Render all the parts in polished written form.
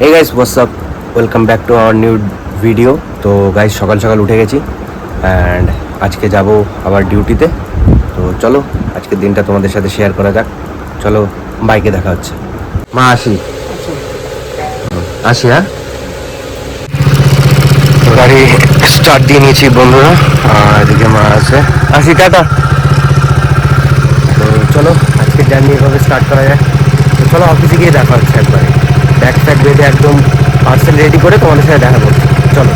এই guys WhatsApp, welcome back to our new video. তো guys সকাল সকাল উঠে গেছি অ্যান্ড আজকে যাব আবার ডিউটিতে। তো চলো আজকের দিনটা তোমাদের সাথে শেয়ার করা যাক। চলো বাইকে দেখা হচ্ছে। মা আসি আসি হ্যাঁ, গাড়ি স্টার্ট দিয়ে নিয়েছি বন্ধুরা, আর এদিকে মা আছে। আসি, টাটা। তো চলো আজকের জার্নি এভাবে স্টার্ট করা যায়। তো চলো অফিসে গিয়ে দেখা হচ্ছে একবারে, ব্যাগ ট্যাগ বেঁধে একদম পার্সেল রেডি করে তোমাদের সাথে দেখা করছি। চলো।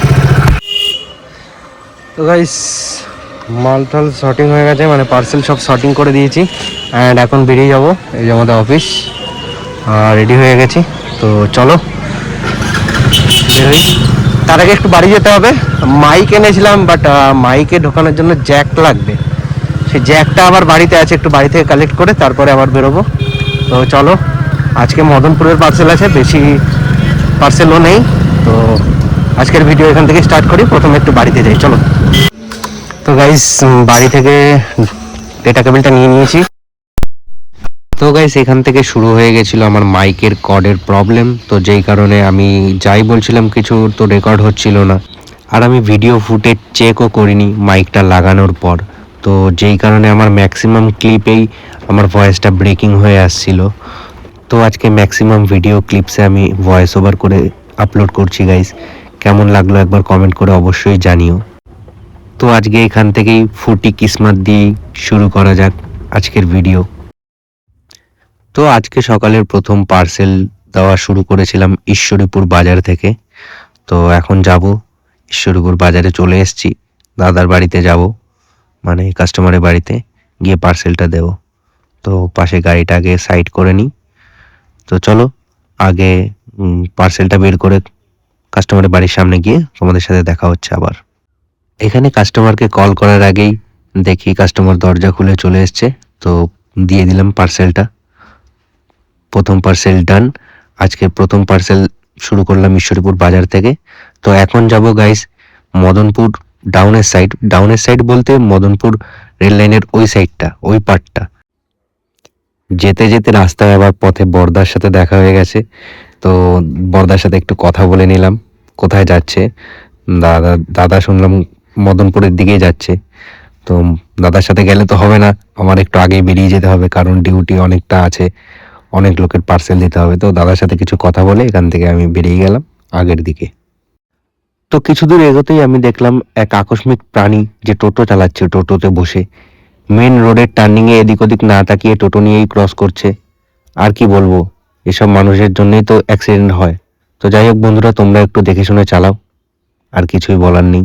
তো গাইস মাল টাল শর্টিং হয়ে গেছে, মানে পার্সেল সব শর্টিং করে দিয়েছি অ্যান্ড এখন বেরিয়ে যাব। এই যে আমাদের অফিস, রেডি হয়ে গেছি। তো চলো বেরোই। তার আগে একটু বাড়ি যেতে হবে। মাইক এনেছিলাম, বাট মাইকে ঢোকানোর জন্য জ্যাক লাগবে। সেই জ্যাকটা আবার বাড়িতে আছে, একটু বাড়ি থেকে কালেক্ট করে তারপরে আবার বেরোবো। তো চলো, আজকে মদনপুরের পার্সেল আছে, বেশি পার্সেলও নেই। তো আজকের ভিডিও এখান থেকে স্টার্ট করি। প্রথমে একটু বাড়িতে যাই, চলো। তো গাইস বাড়ি থেকে ডেটা কেবলটা নিয়ে নিয়েছি। তো গাইস এখান থেকে শুরু হয়ে গেছিল আমার মাইকের কর্ডের প্রবলেম। তো যেই কারণে আমি যাই বলছিলাম কিছু তো রেকর্ড হচ্ছিল না, আর আমি ভিডিও ফুটেজ চেকও করিনি মাইকটা লাগানোর পর। তো যেই কারণে আমার ম্যাক্সিমাম ক্লিপেই আমার ভয়েসটা ব্রেকিং হয়ে আসছিল। তো আজকে ম্যাক্সিমাম ভিডিও ক্লিপসে আমি ভয়েস ওভার করে আপলোড করছি গাইস। কেমন লাগলো একবার কমেন্ট করে অবশ্যই জানিও। তো আজকে এখান থেকেই ফুটি কিসমত দিয়ে শুরু করা যাক আজকের ভিডিও। তো আজকে সকালের প্রথম পার্সেল দেওয়া শুরু করেছিলাম ঈশ্বরীপুর বাজার থেকে। তো এখন যাব ঈশ্বরীপুর বাজারে, চলে এসেছি। দাদার বাড়িতে যাব, মানে কাস্টমারের বাড়িতে গিয়ে পার্সেলটা দেব। তো পাশে গাড়িটা আগে সাইড করে নিই। তো চলো আগে পার্সেলটা বের করে কাস্টমারের বাড়ির সামনে গিয়ে তোমাদের সাথে দেখা হচ্ছে আবার। এখানে কাস্টমারকে কল করার আগেই দেখি কাস্টমার দরজা খুলে চলে এসছে। তো দিয়ে দিলাম পার্সেলটা। প্রথম পার্সেল ডান। আজকে প্রথম পার্সেল শুরু করলাম ঈশ্বরীপুর বাজার থেকে। তো এখন যাব গাইস মদনপুর ডাউনের সাইড বলতে মদনপুর রেল লাইনের ওই সাইডটা, ওই পার্টটা। যেতে যেতে রাস্তায় আবার পথে বর্দার সাথে দেখা হয়ে গেছে। তো বর্দার সাথে একটু কথা বলে নিলাম কোথায় যাচ্ছে। দাদা শুনলাম মদনপুরের দিকেই যাচ্ছে। তো দাদার সাথে গেলে তো হবে না, আমার একটু আগেই বেরিয়ে যেতে হবে, কারণ ডিউটি অনেকটা আছে, অনেক লোকের পার্সেল দিতে হবে। তো দাদার সাথে কিছু কথা বলে এখান থেকে আমি বেরিয়ে গেলাম আগের দিকে। তো কিছু দূর এগোতেই আমি দেখলাম এক আকস্মিক প্রাণী যে টোটো চালাচ্ছে, টোটোতে বসে মেন রোডের টার্নিংয়ে এদিক ওদিক না তাকিয়ে টোটো নিয়েই ক্রস করছে। আর কি বলবো, এসব মানুষের জন্যই তো অ্যাক্সিডেন্ট হয়। তো যাই হোক বন্ধুরা, তোমরা একটু দেখে শুনে চালাও, আর কিছুই বলার নেই।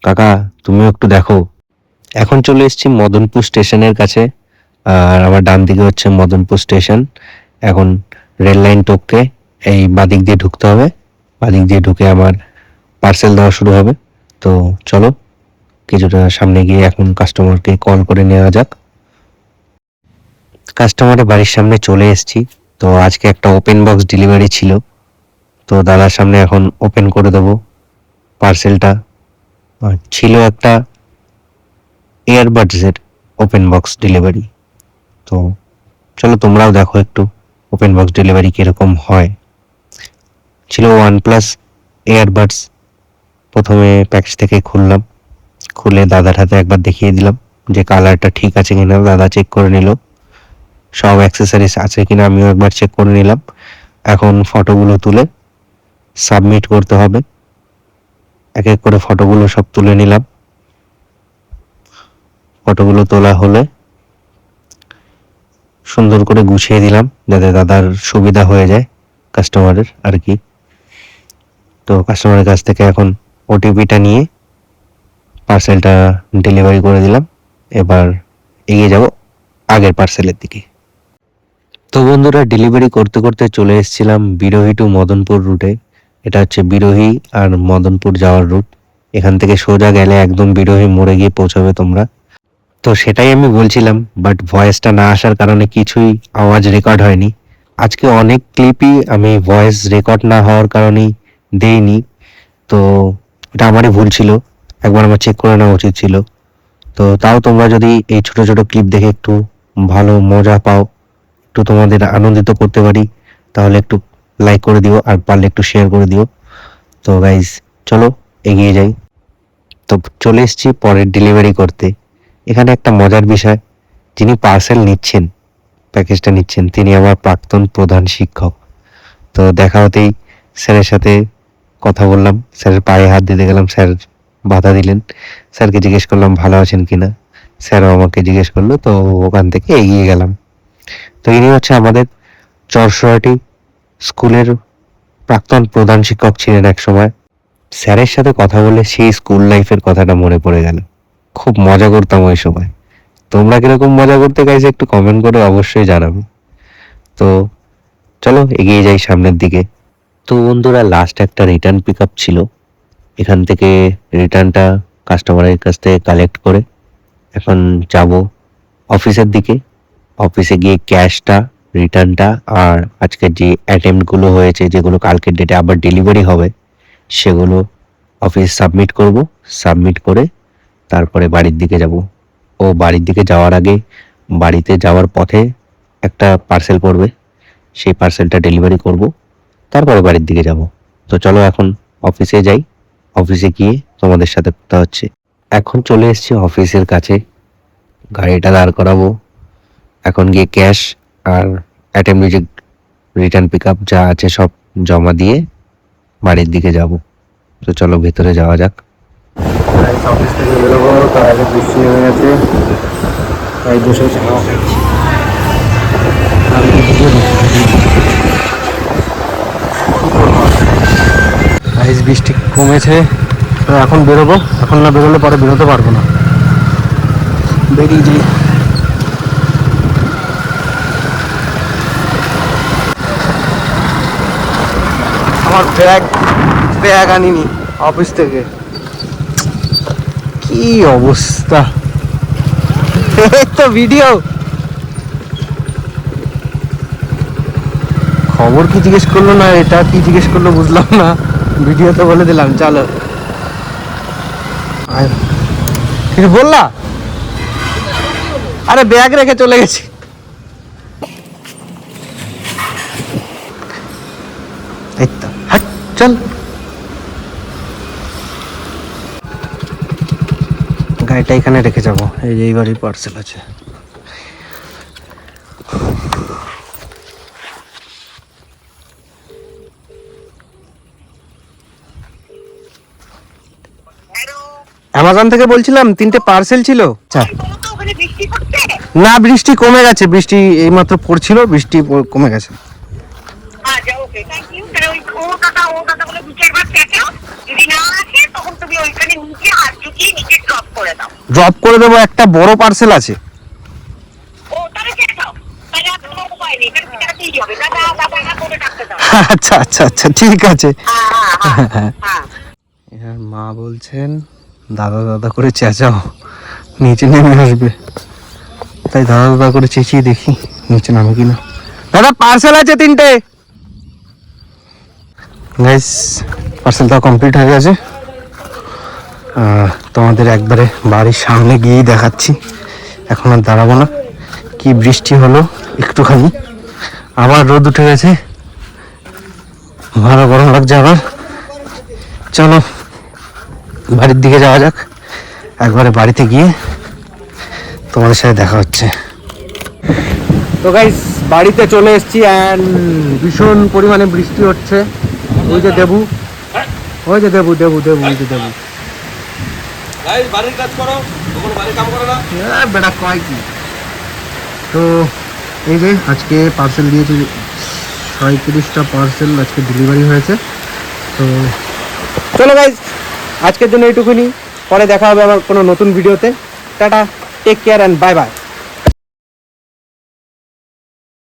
কাকা তুমিও একটু দেখো। এখন চলে এসেছি মদনপুর স্টেশনের কাছে, আর আমার ডান দিকে হচ্ছে মদনপুর স্টেশন। এখন রেল লাইন টপকে এই বাদিক দিয়ে ঢুকতে হবে। বাদিক দিয়ে ঢুকে আমার পার্সেল দেওয়া শুরু হবে। তো চলো কিছুটা সামনে গিয়ে এখন কাস্টমারকে কল করে নেওয়া যাক। কাস্টমারের বাড়ির সামনে চলে এসেছি। তো আজকে একটা ওপেন বক্স ডেলিভারি ছিল। তো দাদার সামনে এখন ওপেন করে দেবো পার্সেলটা। ছিল একটা এয়ারবাডসের ওপেন বক্স ডেলিভারি। তো চলো তোমরাও দেখো একটু ওপেন বক্স ডেলিভারি কিরকম হয়। ছিল OnePlus এয়ারবাডস। প্রথমে প্যাকেজ থেকে খুললাম, খুলে দাদার হাতে একবার দেখিয়ে দিলাম যে কালারটা ঠিক আছে কিনা। দাদা চেক করে নিল, সব অ্যাক্সেসরিজ আছে কিনা আমিও একবার চেক করে নিলাম। এখন ফটোগুলো তুলে সাবমিট করতে হবে। এক এক করে ফটোগুলো সব তুলে নিলাম। ফটোগুলো তোলা হলে সুন্দর করে গুছিয়ে দিলাম যাতে দাদার সুবিধা হয়ে যায়, কাস্টমারের আর কি। তো কাস্টমারের কাছ থেকে এখন ওটিপিটা নিয়ে পার্সেলটা ডেলিভারি করে দিলাম। এবার এগিয়ে যাব আগের পার্সেলের দিকে। তো বন্ধুরা ডেলিভারি করতে করতে চলে এসেছিলাম বিরোহী টু মদনপুর রুটে। এটা হচ্ছে বিরোহী আর মদনপুর যাওয়ার রুট। এখান থেকে সোজা গেলে একদম বিরোহী মোড়ে গিয়ে পৌঁছাবে তোমরা। তো সেটাই আমি বলছিলাম, বাট ভয়েসটা না আসার কারণে কিছুই আওয়াজ রেকর্ড হয়নি। আজকে অনেক ক্লিপই আমি ভয়েস রেকর্ড না হওয়ার কারণেই দেইনি। তো এটা আমারই ভুল ছিল, একবার আমার চেক করে নেওয়া উচিত ছিল। তো তাও তোমরা যদি এই ছোট ছোট ক্লিপ দেখে একটু ভালো মজা পাও, একটু তোমাদের আনন্দিত করতে পারি, তাহলে একটু লাইক করে দিও, আর পারলে একটু শেয়ার করে দিও। তো গাইজ চলো এগিয়ে যাই। তো চলে এসেছি পরের ডেলিভারি করতে। এখানে একটা মজার বিষয়, যিনি পার্সেল নিচ্ছেন, প্যাকেজটা নিচ্ছেন, তিনি আমার প্রাক্তন প্রধান শিক্ষক। তো দেখা হতেই স্যারের সাথে কথা বললাম, স্যারের পায়ে হাত দিতে গেলাম, স্যার বাধা দিলেন। স্যারকে জিজ্ঞেস করলাম ভালো আছেন কিনা, স্যারও আমাকে জিজ্ঞেস করলো। তো ওখান থেকে এগিয়ে গেলাম। তো ইনি হচ্ছে আমাদের চরসরাটি স্কুলের প্রাক্তন প্রধান শিক্ষক ছিলেন এক সময়। স্যারের সাথে কথা বলে সেই স্কুল লাইফের কথাটা মনে পড়ে গেল। খুব মজা করতাম ওই সময়। তোমরা কিরকম মজা করতে গাইছে একটু কমেন্ট করে অবশ্যই জানাবে। তো চলো এগিয়ে যাই সামনের দিকে। তো বন্ধুরা, লাস্ট একটা রিটার্ন পিক আপ ছিল। এখান থেকে রিটার্নটা কাস্টমারের কাছ থেকে কালেক্ট করে এখন যাব অফিসের দিকে। অফিসে গিয়ে ক্যাশটা, রিটার্নটা আর আজকের যে অ্যাটেম্পটগুলো হয়েছে, যেগুলো কালকের ডেটে আবার ডেলিভারি হবে, সেগুলো অফিস সাবমিট করব। সাবমিট করে তারপরে বাড়ির দিকে যাব। ও বাড়ির দিকে যাওয়ার আগে, বাড়িতে যাওয়ার পথে একটা পার্সেল পড়বে, সেই পার্সেলটা ডেলিভারি করব, তারপরে বাড়ির দিকে যাব। তো চলো এখন অফিসে যাই। অফিসে গিয়ে তোমাদের সাথে কথা হচ্ছে। এখন চলে এসেছি অফিসের কাছে, গাড়িটা দাঁড় করাবো। এখন গিয়ে ক্যাশ আর অ্যাটেম্প যে রিটার্ন পিক আপ যা আছে সব জমা দিয়ে বাড়ির দিকে যাব। তো চলো ভেতরে যাওয়া যাক। অফিস থেকে বেরোবো, তার আগে বৃষ্টি হয়ে গেছে, তাই বসে হাওয়া খাচ্ছি। আইস বৃষ্টি কমেছে, তো এখন বেরোবো। এখন না বেরোলে পরে বেরোতে পারবো না, বেরিয়ে যাই। আমার ব্যাগ আনিনি অফিস থেকে, কি অবস্থা। এই তো ভিডিও, খবর কি জিজ্ঞেস করলো না, এটা কি জিজ্ঞেস করলো বুঝলাম না, ভিডিও তো বলে দিলাম। চলো কিছু বললা? আরে ব্যাগ রেখে চলে গেছি। এই তো হাট, চল। গাড়িটা এখানে রেখে যাবো, এই যে এই বাড়ির পার্সেল আছে। অ্যামাজন থেকে বলছিলাম, 3টে পার্সেল ছিল। না, বৃষ্টি কমে গেছে, বৃষ্টি এইমাত্র পড়ছিল, বৃষ্টি কমে গেছে। ড্রপ করে দেবো, একটা বড় পার্সেল আছে। আচ্ছা আচ্ছা আচ্ছা, ঠিক আছে। মা বলছেন দাদা দাদা করে চেঁচাও, নিচে নেমে আসবে। তাই দাদা দাদা করে চেঁচিয়ে দেখি নিচে নামে কিনা। দাদা পার্সেল আছে 3টে। গাইস পার্সেলটা কমপ্লিট হয়ে গেছে। তোমাদের একবারে বাড়ির সামনে গিয়েই দেখাচ্ছি, এখন আর দাঁড়াবো না। কি বৃষ্টি হলো একটুখানি, আবার রোদ উঠে গেছে, ভালো গরম লাগছে আবার। চলো বাড়ির দিকে যাওয়া যাক। একবারে বাড়িতে গিয়ে তোমাদের সাথে দেখা হচ্ছে। তো গাইস বাড়িতে চলে এসেছি, অ্যান্ড ভীষণ পরিমাণে বৃষ্টি হচ্ছে। ওই যে দেবু, ওই যে দেবু দেবু দেবু ওই যে দেবু। বাড়ির কাজ করো, বাড়ির কাম করো না বেটা, কয় কি। তো এই যে আজকে পার্সেল দিয়েছি, 37টা পার্সেল আজকে ডেলিভারি হয়েছে। তো চলো গাইস আজকের জন্য এইটুকুনি, পরে দেখা হবে আবার কোনো নতুন ভিডিওতে। Tata, take care and bye by.